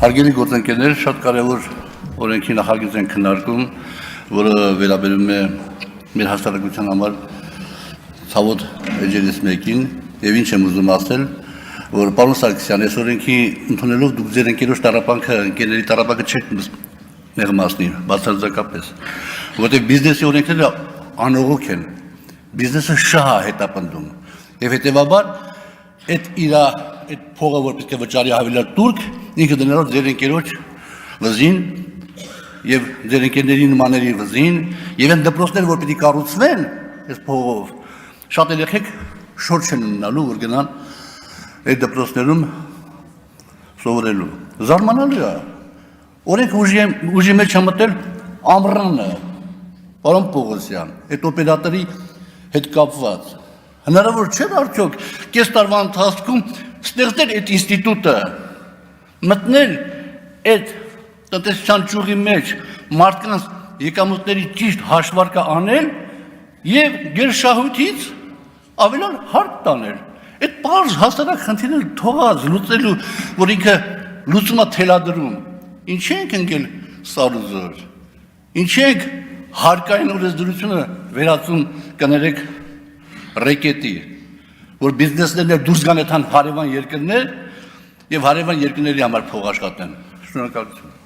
Հարգելի գործընկերներ, շատ կարևոր օրենքի նախագիծ են քննարկում, որը վերաբերում է մեր հաստատակության համար ցավոտ էջերից մեկին, եւ ինչ եմ ուզում ասել, որ պարոն Սարգսյան, այս օրենքի ընդունելով դուք ձեր ընկերոջ տառապանքը, ընկերների տառապանքը չեք մեղմացնի, բացարձակապես, որովհետեւ բիզնեսի օրենքները անողոք են, բիզնեսը շահ է հետապնդում, եւ հետեւաբար այդ փողը որպես թե վճարի հավելյալ турք ինքը դնելով ձեր ընկերոջ վզին եւ ձեր ընկերների նմանների վզին եւ այն դպրոցները որ պիտի կառուցվեն այս փողով շատ երեխեք շոր չեն ունենալու որ գնան այդ դպրոցներում սովորելու զարմանալի է օրենք ուժի մեջ համտել ամռանը պարոն Պողոսյան այդ օպերատորի հետ կապված հնարավոր չէ արդյոք կես տարվա ընթացքում ստեղծել այդ ինստիտուտը մտնել այդ տնտեսության ճյուղի մեջ մարդկանց եկամուտների ճիշտ հաշվարկը անել եւ գերշահույթից ավելան հարկ տանել այդ բարձ հաստատակ խնդիրները թողած լուծելու որ ինքը լուծումա թելադրում ինչ ենք ընկել սարուզոր ինչ ենք հարկային օրենսդրությունը վերածում կներեք ռեկետի որ բիզնեսներն դուրս գան այդան հարևան երկրներ եւ հարևան երկրների համար փող աշխատեն շնորհակալություն